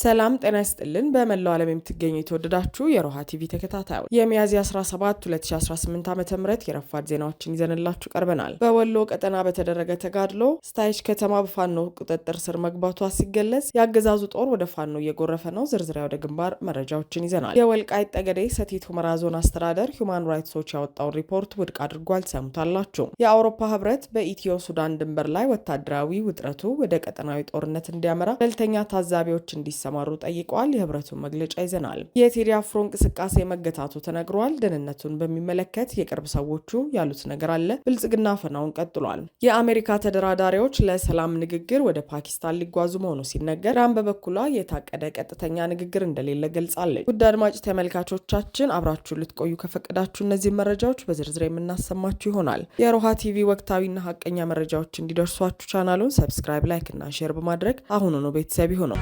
ሰላም ጤና ይስጥልን። በመላው ዓለም የምትገኙ የተወደዳችሁ የሮሃ ቲቪ ተከታታዮች የሚያዝያ 17 2018 ዓ.ም የረፋድ ዜናዎችን ይዘንላችሁ ቀርበናል። በወሎ ቀጠና በተደረገ ተጋድሎ ስታይች ከተማ በፋኖ ቁጥጥር ስር መግባቷ ሲገለጽ የአገዛዙ ጦር ወደ ፋኖ እየጎረፈ ነው። ዝርዝሪያ ወደ ግንባር መረጃዎችን ይዘናል። የወልቃይት ጠገዴ ሰቲት ሁመራ ዞን አስተዳደር ሁማን ራይትስ ዎች ያወጣውን ሪፖርት ውድቅ አድርጓል። ሰሙታላችሁ። የአውሮፓ ህብረት በኢትዮ ሱዳን ድንበር ላይ ወታደራዊ ውጥረቱ ወደ ቀጠናዊ ጦርነት እንዲያመራ ገለልተኛ ታዛቢዎች እንዲሰማሩ ጠይቀዋል። የህብረቱን መግለጫ ይዘናል። የቴዲ አፍሮ እንቅስቃሴ መገታቱ ተነግሯል። ደህንነቱን በሚመለከት የቅርብ ሰዎቹ ያሉት ነገር አለ። ብልጽግና ፈናውን ቀጥሏል። የአሜሪካ ተደራዳሪዎች ለሰላም ንግግር ወደ ፓኪስታን ሊጓዙ መሆኑ ሲነገር፣ ኢራን በበኩሏ የታቀደ ቀጥተኛ ንግግር እንደሌለ ገልጻለች። ውድ አድማጭ ተመልካቾቻችን አብራችሁ ልትቆዩ ከፈቀዳችሁ እነዚህ መረጃዎች በዝርዝር የምናሰማችሁ ይሆናል። የሮሃ ቲቪ ወቅታዊና ሀቀኛ መረጃዎች እንዲደርሷችሁ ቻናሉን ሰብስክራይብ፣ ላይክ እና ሼር በማድረግ አሁኑኑ ቤተሰብ ይሁኑ።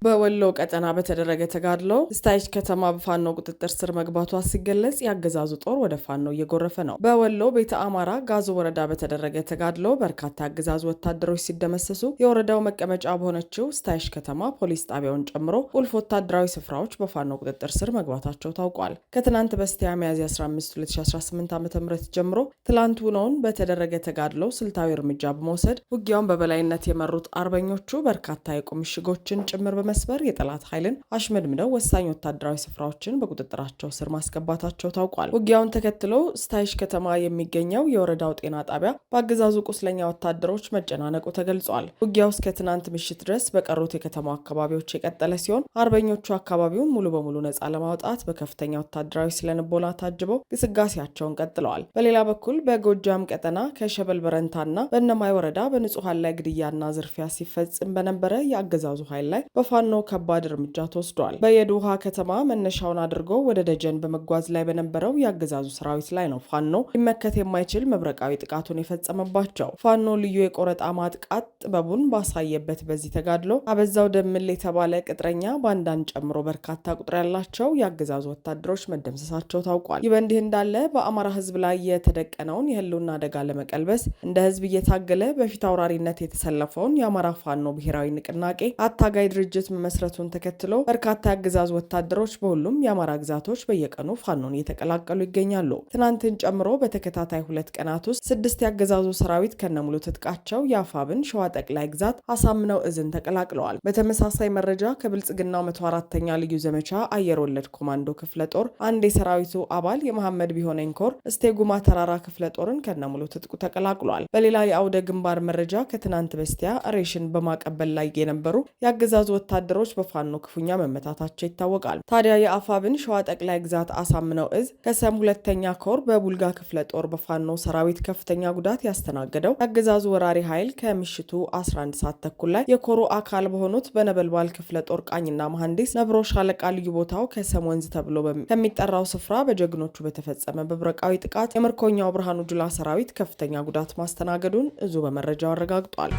በወሎ ቀጠና በተደረገ ተጋድሎ ስታይች ከተማ በፋኖ ቁጥጥር ስር መግባቷ ሲገለጽ የአገዛዙ ጦር ወደ ፋኖ እየጎረፈ ነው። በወሎ ቤተ አማራ ጋዞ ወረዳ በተደረገ ተጋድሎ በርካታ አገዛዙ ወታደሮች ሲደመሰሱ የወረዳው መቀመጫ በሆነችው ስታይች ከተማ ፖሊስ ጣቢያውን ጨምሮ ቁልፍ ወታደራዊ ስፍራዎች በፋኖ ቁጥጥር ስር መግባታቸው ታውቋል። ከትናንት በስቲያ ሚያዝያ 15 2018 ዓ.ም ጀምሮ ትላንት ውሎውን በተደረገ ተጋድሎ ስልታዊ እርምጃ በመውሰድ ውጊያውን በበላይነት የመሩት አርበኞቹ በርካታ የቁም ምሽጎችን ጭምር መስበር የጠላት ኃይልን አሽመድምደው ወሳኝ ወታደራዊ ስፍራዎችን በቁጥጥራቸው ስር ማስገባታቸው ታውቋል። ውጊያውን ተከትሎ ስታይሽ ከተማ የሚገኘው የወረዳው ጤና ጣቢያ በአገዛዙ ቁስለኛ ወታደሮች መጨናነቁ ተገልጿል። ውጊያው እስከ ትናንት ምሽት ድረስ በቀሩት የከተማው አካባቢዎች የቀጠለ ሲሆን አርበኞቹ አካባቢውን ሙሉ በሙሉ ነጻ ለማውጣት በከፍተኛ ወታደራዊ ስለንቦና ታጅበው ግስጋሴያቸውን ቀጥለዋል። በሌላ በኩል በጎጃም ቀጠና ከሸበል በረንታና በእነማይ ወረዳ በንጹሐን ላይ ግድያና ዝርፊያ ሲፈጽም በነበረ የአገዛዙ ኃይል ላይ ፋኖ ከባድ እርምጃ ተወስዷል። በየዶሃ ከተማ መነሻውን አድርጎ ወደ ደጀን በመጓዝ ላይ በነበረው የአገዛዙ ሰራዊት ላይ ነው ፋኖ ሊመከት የማይችል መብረቃዊ ጥቃቱን የፈጸመባቸው። ፋኖ ልዩ የቆረጣ ማጥቃት ጥበቡን ባሳየበት በዚህ ተጋድሎ አበዛው ደምል የተባለ ቅጥረኛ ባንዳን ጨምሮ በርካታ ቁጥር ያላቸው የአገዛዙ ወታደሮች መደምሰሳቸው ታውቋል። ይህ በእንዲህ እንዳለ በአማራ ሕዝብ ላይ የተደቀነውን የህልውና አደጋ ለመቀልበስ እንደ ሕዝብ እየታገለ በፊት አውራሪነት የተሰለፈውን የአማራ ፋኖ ብሔራዊ ንቅናቄ አታጋይ ድርጅት መመስረቱን ተከትሎ በርካታ የአገዛዙ ወታደሮች በሁሉም የአማራ ግዛቶች በየቀኑ ፋኖን እየተቀላቀሉ ይገኛሉ። ትናንትን ጨምሮ በተከታታይ 2 ቀናት ውስጥ 6 የአገዛዙ ሰራዊት ከነሙሉ ትጥቃቸው የአፋብን ሸዋ ጠቅላይ ግዛት አሳምነው እዝን ተቀላቅለዋል። በተመሳሳይ መረጃ ከብልጽግናው 104ኛ ልዩ ዘመቻ አየር ወለድ ኮማንዶ ክፍለ ጦር አንድ የሰራዊቱ አባል የመሐመድ ቢሆነኝ ኮር እስቴጉማ ተራራ ክፍለ ጦርን ከነሙሉ ትጥቁ ተቀላቅሏል። በሌላ የአውደ ግንባር መረጃ ከትናንት በስቲያ ሬሽን በማቀበል ላይ የነበሩ የአገዛዙ ወታደሮች በፋኖ ክፉኛ መመታታቸው ይታወቃል። ታዲያ የአፋብን ሸዋ ጠቅላይ ግዛት አሳምነው እዝ ከሰም 2ኛ ኮር በቡልጋ ክፍለ ጦር በፋኖ ሰራዊት ከፍተኛ ጉዳት ያስተናገደው የአገዛዙ ወራሪ ኃይል ከምሽቱ 11 ሰዓት ተኩል ላይ የኮሩ አካል በሆኑት በነበልባል ክፍለ ጦር ቃኝና መሐንዲስ ነብሮ ሻለቃ ልዩ ቦታው ከሰም ወንዝ ተብሎ ከሚጠራው ስፍራ በጀግኖቹ በተፈጸመ በብረቃዊ ጥቃት የምርኮኛው ብርሃኑ ጁላ ሰራዊት ከፍተኛ ጉዳት ማስተናገዱን እዙ በመረጃው አረጋግጧል።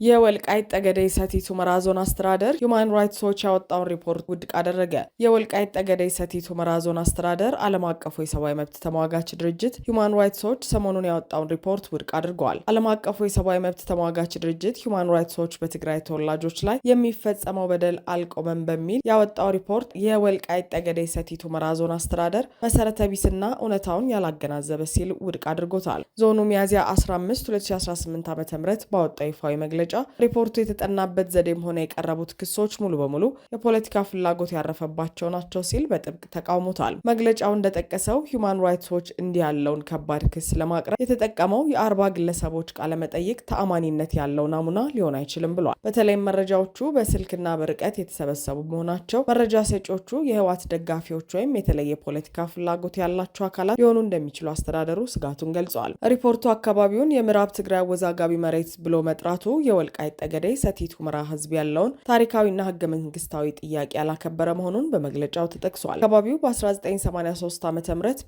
የወልቃይት ጠገዴ ሰቲት ሁመራ ዞን አስተዳደር ሁማን ራይትስ ዎች ያወጣውን ሪፖርት ውድቅ አደረገ። የወልቃይት ጠገዴ ሰቲት ሁመራ ዞን አስተዳደር ዓለም አቀፉ የሰብአዊ መብት ተሟጋች ድርጅት ሁማን ራይትስ ዎች ሰሞኑን ያወጣውን ሪፖርት ውድቅ አድርገዋል። ዓለም አቀፉ የሰብአዊ መብት ተሟጋች ድርጅት ሁማን ራይትስ ዎች በትግራይ ተወላጆች ላይ የሚፈጸመው በደል አልቆመም በሚል ያወጣው ሪፖርት የወልቃይት ጠገዴ ሰቲት ሁመራ ዞን አስተዳደር መሰረተ ቢስና እውነታውን ያላገናዘበ ሲል ውድቅ አድርጎታል። ዞኑ ሚያዝያ 15 2018 ዓ.ም ባወጣው ይፋዊ መግለጫ ሪፖርቱ የተጠናበት ዘዴም ሆነ የቀረቡት ክሶች ሙሉ በሙሉ የፖለቲካ ፍላጎት ያረፈባቸው ናቸው ሲል በጥብቅ ተቃውሞታል። መግለጫው እንደጠቀሰው ሁማን ራይትስ ዎች እንዲህ ያለውን ከባድ ክስ ለማቅረብ የተጠቀመው የ40 ግለሰቦች ቃለመጠይቅ ተአማኒነት ያለው ናሙና ሊሆን አይችልም ብሏል። በተለይም መረጃዎቹ በስልክና በርቀት የተሰበሰቡ መሆናቸው መረጃ ሰጪዎቹ የህወሓት ደጋፊዎች ወይም የተለየ ፖለቲካ ፍላጎት ያላቸው አካላት ሊሆኑ እንደሚችሉ አስተዳደሩ ስጋቱን ገልጿል። ሪፖርቱ አካባቢውን የምዕራብ ትግራይ አወዛጋቢ መሬት ብሎ መጥራቱ የወልቃይት ጠገዴ ሰቲት ሁመራ ህዝብ ያለውን ታሪካዊና ህገ መንግስታዊ ጥያቄ ያላከበረ መሆኑን በመግለጫው ተጠቅሷል። አካባቢው በ1983 ዓ.ም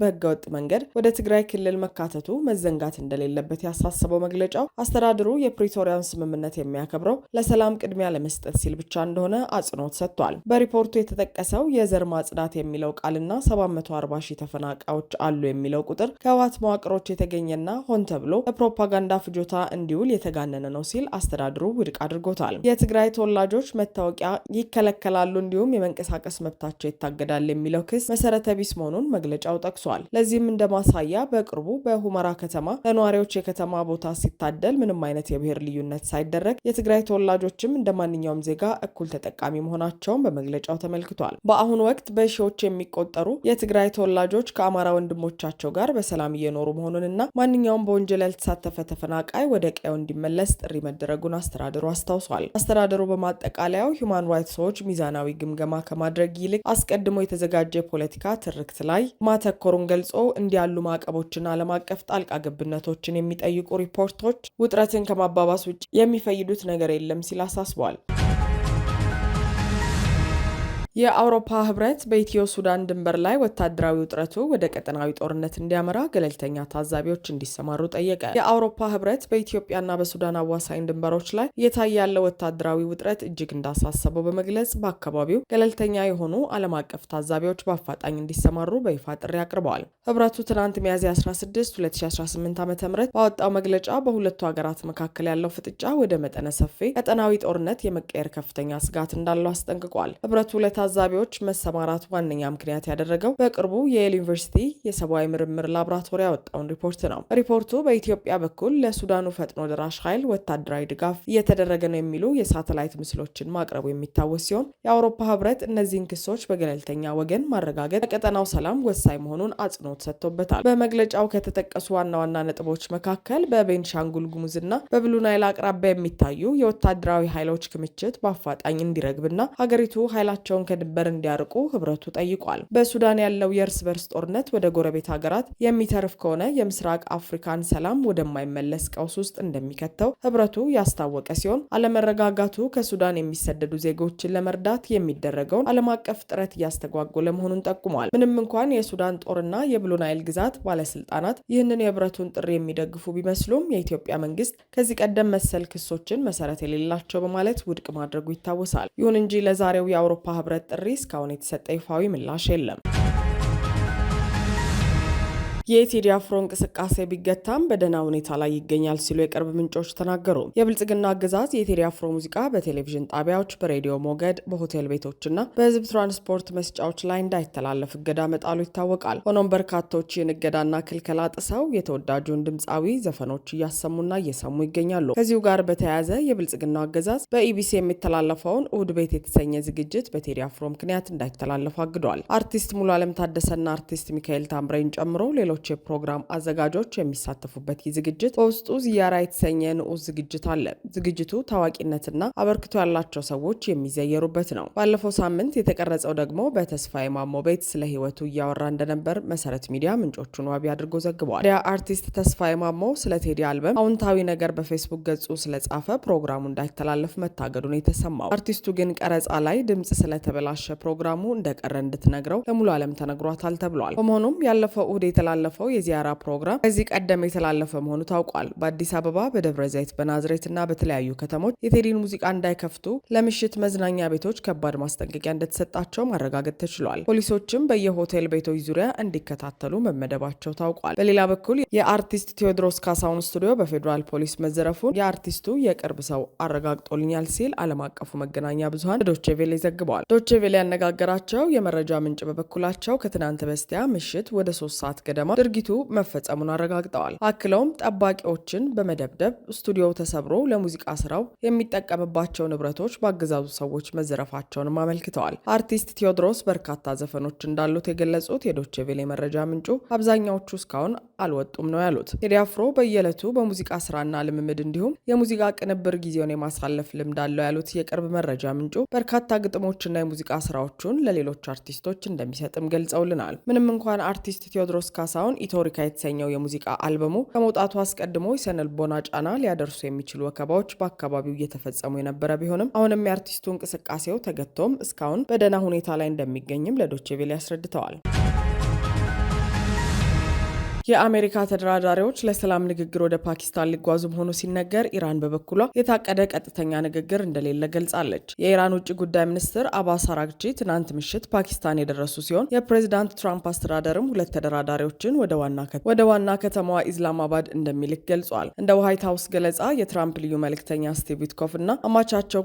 በህገወጥ መንገድ ወደ ትግራይ ክልል መካተቱ መዘንጋት እንደሌለበት ያሳሰበው መግለጫው አስተዳደሩ የፕሪቶሪያን ስምምነት የሚያከብረው ለሰላም ቅድሚያ ለመስጠት ሲል ብቻ እንደሆነ አጽንኦት ሰጥቷል። በሪፖርቱ የተጠቀሰው የዘር ማጽዳት የሚለው ቃልና 740 ሺህ ተፈናቃዮች አሉ የሚለው ቁጥር ከህወሓት መዋቅሮች የተገኘና ሆን ተብሎ ለፕሮፓጋንዳ ፍጆታ እንዲውል የተጋነነ ነው ሲል አስተዳደሩ ውድቅ አድርጎታል። የትግራይ ተወላጆች መታወቂያ ይከለከላሉ እንዲሁም የመንቀሳቀስ መብታቸው ይታገዳል የሚለው ክስ መሰረተ ቢስ መሆኑን መግለጫው ጠቅሷል። ለዚህም እንደማሳያ በቅርቡ በሁመራ ከተማ ለነዋሪዎች የከተማ ቦታ ሲታደል ምንም አይነት የብሔር ልዩነት ሳይደረግ የትግራይ ተወላጆችም እንደ ማንኛውም ዜጋ እኩል ተጠቃሚ መሆናቸውን በመግለጫው ተመልክቷል። በአሁኑ ወቅት በሺዎች የሚቆጠሩ የትግራይ ተወላጆች ከአማራ ወንድሞቻቸው ጋር በሰላም እየኖሩ መሆኑንና ማንኛውም በወንጀል ያልተሳተፈ ተፈናቃይ ወደ ቀዬው እንዲመለስ ጥሪ መደረጉን አስተዳደሩ አስታውሷል። አስተዳደሩ በማጠቃለያው ሂውማን ራይትስ ዎች ሚዛናዊ ግምገማ ከማድረግ ይልቅ አስቀድሞ የተዘጋጀ የፖለቲካ ትርክት ላይ ማተኮሩን ገልጾ እንዲያሉ ማዕቀቦችና ዓለም አቀፍ ጣልቃ ገብነቶችን የሚጠይቁ ሪፖርቶች ውጥረትን ከማባባስ ውጭ የሚፈይዱት ነገር የለም ሲል አሳስቧል። የአውሮፓ ህብረት በኢትዮ ሱዳን ድንበር ላይ ወታደራዊ ውጥረቱ ወደ ቀጠናዊ ጦርነት እንዲያመራ ገለልተኛ ታዛቢዎች እንዲሰማሩ ጠየቀ። የአውሮፓ ህብረት በኢትዮጵያና በሱዳን አዋሳኝ ድንበሮች ላይ እየታየ ያለው ወታደራዊ ውጥረት እጅግ እንዳሳሰበው በመግለጽ በአካባቢው ገለልተኛ የሆኑ ዓለም አቀፍ ታዛቢዎች በአፋጣኝ እንዲሰማሩ በይፋ ጥሪ አቅርበዋል። ህብረቱ ትናንት ሚያዝያ 16 2018 ዓ.ም ባወጣው መግለጫ በሁለቱ ሀገራት መካከል ያለው ፍጥጫ ወደ መጠነ ሰፊ ቀጠናዊ ጦርነት የመቀየር ከፍተኛ ስጋት እንዳለው አስጠንቅቋል። ህብረቱ ታዛቢዎች መሰማራት ዋነኛ ምክንያት ያደረገው በቅርቡ የየል ዩኒቨርሲቲ የሰብአዊ ምርምር ላቦራቶሪ ያወጣውን ሪፖርት ነው። ሪፖርቱ በኢትዮጵያ በኩል ለሱዳኑ ፈጥኖ ደራሽ ኃይል ወታደራዊ ድጋፍ እየተደረገ ነው የሚሉ የሳተላይት ምስሎችን ማቅረቡ የሚታወስ ሲሆን የአውሮፓ ህብረት እነዚህን ክሶች በገለልተኛ ወገን ማረጋገጥ ለቀጠናው ሰላም ወሳኝ መሆኑን አጽንኦት ሰጥቶበታል። በመግለጫው ከተጠቀሱ ዋና ዋና ነጥቦች መካከል በቤንሻንጉል ጉሙዝና በብሉ ናይል አቅራቢያ የሚታዩ የወታደራዊ ኃይሎች ክምችት በአፋጣኝ እንዲረግብና ሀገሪቱ ኃይላቸውን ከድንበር እንዲያርቁ ህብረቱ ጠይቋል። በሱዳን ያለው የእርስ በርስ ጦርነት ወደ ጎረቤት ሀገራት የሚተርፍ ከሆነ የምስራቅ አፍሪካን ሰላም ወደማይመለስ ቀውስ ውስጥ እንደሚከተው ህብረቱ ያስታወቀ ሲሆን አለመረጋጋቱ ከሱዳን የሚሰደዱ ዜጎችን ለመርዳት የሚደረገውን ዓለም አቀፍ ጥረት እያስተጓጎለ መሆኑን ጠቁሟል። ምንም እንኳን የሱዳን ጦርና የብሉ ናይል ግዛት ባለስልጣናት ይህንን የህብረቱን ጥሪ የሚደግፉ ቢመስሉም የኢትዮጵያ መንግስት ከዚህ ቀደም መሰል ክሶችን መሰረት የሌላቸው በማለት ውድቅ ማድረጉ ይታወሳል። ይሁን እንጂ ለዛሬው የአውሮፓ ህብረት ጥሪ እስካሁን የተሰጠ ይፋዊ ምላሽ የለም። የቴዲ አፍሮ እንቅስቃሴ ቢገታም በደህና ሁኔታ ላይ ይገኛል ሲሉ የቅርብ ምንጮች ተናገሩ። የብልጽግና አገዛዝ የቴዲ አፍሮ ሙዚቃ በቴሌቪዥን ጣቢያዎች፣ በሬዲዮ ሞገድ፣ በሆቴል ቤቶችና በህዝብ ትራንስፖርት መስጫዎች ላይ እንዳይተላለፍ እገዳ መጣሉ ይታወቃል። ሆኖም በርካቶች ይህን እገዳና ክልከላ ጥሰው የተወዳጁን ድምፃዊ ዘፈኖች እያሰሙና እየሰሙ ይገኛሉ። ከዚሁ ጋር በተያያዘ የብልጽግናው አገዛዝ በኢቢሲ የሚተላለፈውን እሁድ ቤት የተሰኘ ዝግጅት በቴዲ አፍሮ ምክንያት እንዳይተላለፍ አግዷል። አርቲስት ሙሉ አለም ታደሰና አርቲስት ሚካኤል ታምሬን ጨምሮ ሌሎች የፕሮግራም አዘጋጆች የሚሳተፉበት ይህ ዝግጅት በውስጡ ዚያራ የተሰኘ ንዑስ ዝግጅት አለ። ዝግጅቱ ታዋቂነትና አበርክቶ ያላቸው ሰዎች የሚዘየሩበት ነው። ባለፈው ሳምንት የተቀረጸው ደግሞ በተስፋዬ ማሞ ቤት ስለ ህይወቱ እያወራ እንደነበር መሰረት ሚዲያ ምንጮቹን ዋቢ አድርጎ ዘግቧል። አርቲስት ተስፋዬ ማሞ ስለ ቴዲ አልበም አዎንታዊ ነገር በፌስቡክ ገጹ ስለጻፈ ፕሮግራሙ እንዳይተላለፍ መታገዱን የተሰማው። አርቲስቱ ግን ቀረጻ ላይ ድምጽ ስለተበላሸ ፕሮግራሙ እንደቀረ እንድትነግረው ለሙሉ አለም ተነግሯታል ተብሏል። በመሆኑም ያለፈው እሁድ የተላለፈው የዚያራ ፕሮግራም ከዚህ ቀደም የተላለፈ መሆኑ ታውቋል። በአዲስ አበባ፣ በደብረ ዘይት፣ በናዝሬትና በተለያዩ ከተሞች የቴዲን ሙዚቃ እንዳይከፍቱ ለምሽት መዝናኛ ቤቶች ከባድ ማስጠንቀቂያ እንደተሰጣቸው ማረጋገጥ ተችሏል። ፖሊሶችም በየሆቴል ቤቶች ዙሪያ እንዲከታተሉ መመደባቸው ታውቋል። በሌላ በኩል የአርቲስት ቴዎድሮስ ካሳሁን ስቱዲዮ በፌዴራል ፖሊስ መዘረፉን የአርቲስቱ የቅርብ ሰው አረጋግጦልኛል ሲል ዓለም አቀፉ መገናኛ ብዙሃን ዶቼ ቬለ ዘግበዋል። ዶቼ ቬለ ያነጋገራቸው የመረጃ ምንጭ በበኩላቸው ከትናንት በስቲያ ምሽት ወደ 3 ሰዓት ገደማ ድርጊቱ መፈጸሙን አረጋግጠዋል። አክለውም ጠባቂዎችን በመደብደብ ስቱዲዮው ተሰብሮ ለሙዚቃ ስራው የሚጠቀምባቸው ንብረቶች በአገዛዙ ሰዎች መዘረፋቸውንም አመልክተዋል። አርቲስት ቴዎድሮስ በርካታ ዘፈኖች እንዳሉት የገለጹት የዶቼ ቬለ መረጃ ምንጩ አብዛኛዎቹ እስካሁን አልወጡም ነው ያሉት። ቴዲ አፍሮ በየዕለቱ በሙዚቃ ስራና ልምምድ እንዲሁም የሙዚቃ ቅንብር ጊዜውን የማሳለፍ ልምድ አለው ያሉት የቅርብ መረጃ ምንጩ በርካታ ግጥሞችና የሙዚቃ ስራዎቹን ለሌሎች አርቲስቶች እንደሚሰጥም ገልጸውልናል። ምንም እንኳን አርቲስት ቴዎድሮስ ካሳ ሳውንድ ኢቶሪካ የተሰኘው የሙዚቃ አልበሙ ከመውጣቱ አስቀድሞ የስነልቦና ጫና ሊያደርሱ የሚችሉ ወከባዎች በአካባቢው እየተፈጸሙ የነበረ ቢሆንም አሁንም የአርቲስቱ እንቅስቃሴው ተገቶም እስካሁን በደህና ሁኔታ ላይ እንደሚገኝም ለዶቼ ቬለ አስረድተዋል። የአሜሪካ ተደራዳሪዎች ለሰላም ንግግር ወደ ፓኪስታን ሊጓዙ መሆኑ ሲነገር ኢራን በበኩሏ የታቀደ ቀጥተኛ ንግግር እንደሌለ ገልጻለች። የኢራን ውጭ ጉዳይ ሚኒስትር አባስ አራግቺ ትናንት ምሽት ፓኪስታን የደረሱ ሲሆን የፕሬዚዳንት ትራምፕ አስተዳደርም ሁለት ተደራዳሪዎችን ወደ ዋና ከተማዋ ኢስላማባድ እንደሚልክ ገልጿል። እንደ ዋይት ሀውስ ገለጻ የትራምፕ ልዩ መልእክተኛ ስቲቭ ዊትኮፍ እና አማቻቸው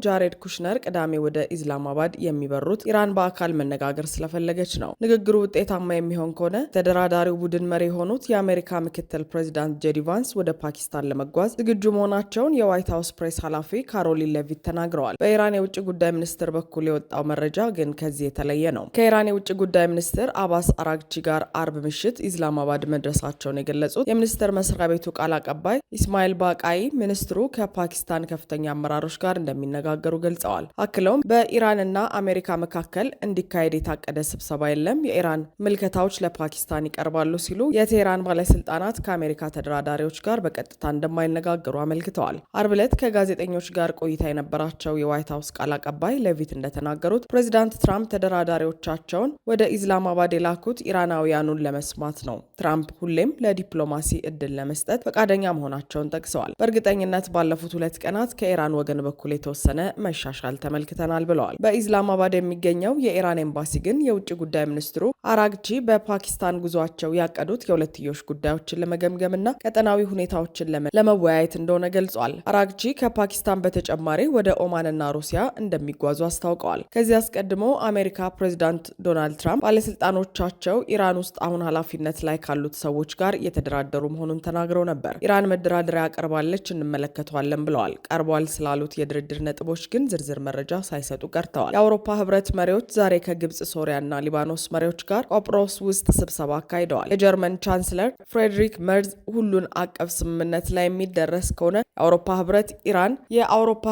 ጃሬድ ኩሽነር ቅዳሜ ወደ ኢስላማባድ የሚበሩት ኢራን በአካል መነጋገር ስለፈለገች ነው። ንግግሩ ውጤታማ የሚሆን ከሆነ ተደራዳሪው ቡድን መሪ የሆኑት የአሜሪካ ምክትል ፕሬዚዳንት ጄዲ ቫንስ ወደ ፓኪስታን ለመጓዝ ዝግጁ መሆናቸውን የዋይት ሀውስ ፕሬስ ኃላፊ ካሮሊን ሌቪት ተናግረዋል። በኢራን የውጭ ጉዳይ ሚኒስትር በኩል የወጣው መረጃ ግን ከዚህ የተለየ ነው። ከኢራን የውጭ ጉዳይ ሚኒስትር አባስ አራግቺ ጋር አርብ ምሽት ኢስላማባድ መድረሳቸውን የገለጹት የሚኒስቴር መስሪያ ቤቱ ቃል አቀባይ ኢስማኤል ባቃይ ሚኒስትሩ ከፓኪስታን ከፍተኛ አመራሮች ጋር እንደሚነጋገሩ ገልጸዋል። አክለውም በኢራንና አሜሪካ መካከል እንዲካሄድ የታቀደ ስብሰባ የለም፣ የኢራን ምልከታዎች ለፓኪስታን ይቀርባሉ ሲሉ የቴህራን ባለስልጣናት ከአሜሪካ ተደራዳሪዎች ጋር በቀጥታ እንደማይነጋገሩ አመልክተዋል። አርብ ዕለት ከጋዜጠኞች ጋር ቆይታ የነበራቸው የዋይት ሀውስ ቃል አቀባይ ሌቪት እንደተናገሩት ፕሬዚዳንት ትራምፕ ተደራዳሪዎቻቸውን ወደ ኢስላማባድ የላኩት ኢራናውያኑን ለመስማት ነው። ትራምፕ ሁሌም ለዲፕሎማሲ እድል ለመስጠት ፈቃደኛ መሆናቸውን ጠቅሰዋል። በእርግጠኝነት ባለፉት 2 ቀናት ከኢራን ወገን በኩል የተወሰነ መሻሻል ተመልክተናል ብለዋል። በኢስላማባድ የሚገኘው የኢራን ኤምባሲ ግን የውጭ ጉዳይ ሚኒስትሩ አራግቺ በፓኪስታን ጉዟቸው ያቀዱት የሁለትዮሽ ጉዳዮችን ለመገምገምና ቀጠናዊ ሁኔታዎችን ለመወያየት እንደሆነ ገልጿል። አራግቺ ከፓኪስታን በተጨማሪ ወደ ኦማንና ሩሲያ እንደሚጓዙ አስታውቀዋል። ከዚህ አስቀድሞ አሜሪካ ፕሬዚዳንት ዶናልድ ትራምፕ ባለስልጣኖቻቸው ኢራን ውስጥ አሁን ኃላፊነት ላይ ካሉት ሰዎች ጋር እየተደራደሩ መሆኑን ተናግረው ነበር። ኢራን መደራደሪያ ያቀርባለች፣ እንመለከተዋለን ብለዋል። ቀርቧል ስላሉት የድርድር ነጥቦች ግን ዝርዝር መረጃ ሳይሰጡ ቀርተዋል። የአውሮፓ ህብረት መሪዎች ዛሬ ከግብጽ፣ ሶሪያና ሊባኖስ መሪዎች ጋር ቆጵሮስ ውስጥ ስብሰባ አካሂደዋል። የጀርመን ቻንስለር ፍሬድሪክ መርዝ ሁሉን አቀፍ ስምምነት ላይ የሚደረስ ከሆነ የአውሮፓ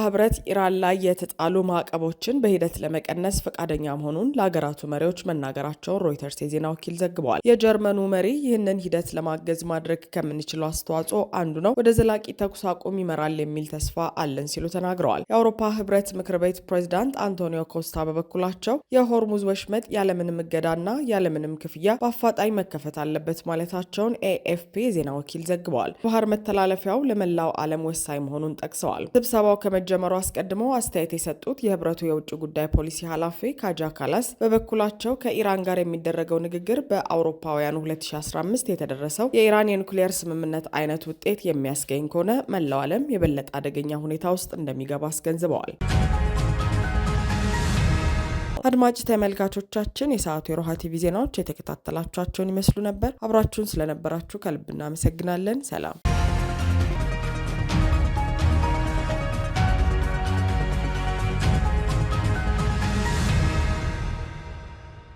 ህብረት ኢራን ላይ የተጣሉ ማዕቀቦችን በሂደት ለመቀነስ ፈቃደኛ መሆኑን ለሀገራቱ መሪዎች መናገራቸውን ሮይተርስ የዜና ወኪል ዘግበዋል። የጀርመኑ መሪ ይህንን ሂደት ለማገዝ ማድረግ ከምንችለው አስተዋጽኦ አንዱ ነው፣ ወደ ዘላቂ ተኩስ አቁም ይመራል የሚል ተስፋ አለን ሲሉ ተናግረዋል። የአውሮፓ ህብረት ምክር ቤት ፕሬዚዳንት አንቶኒዮ ኮስታ በበኩላቸው የሆርሙዝ ወሽመጥ ያለምንም እገዳና ያለምንም ክፍያ በአፋጣኝ መከፈት አለበት ማለታቸውን ኤኤፍፒ የዜና ወኪል ዘግበዋል። ባህር መተላለፊያው ለመላው ዓለም ወሳኝ መሆኑን ጠቅሰዋል። ስብሰባው ከመጀመሩ አስቀድመው አስተያየት የሰጡት የህብረቱ የውጭ ጉዳይ ፖሊሲ ኃላፊ ካጃ ካላስ በበኩላቸው ከኢራን ጋር የሚደረገው ንግግር በአውሮፓውያኑ 2015 የተደረሰው የኢራን የኒውክሌር ስምምነት አይነት ውጤት የሚያስገኝ ከሆነ መላው ዓለም የበለጠ አደገኛ ሁኔታ ውስጥ እንደሚገባ አስገንዝበዋል። አድማጭ ተመልካቾቻችን የሰዓቱ የሮሃ ቲቪ ዜናዎች የተከታተላችኋቸውን ይመስሉ ነበር። አብራችሁን ስለነበራችሁ ከልብ እናመሰግናለን። ሰላም።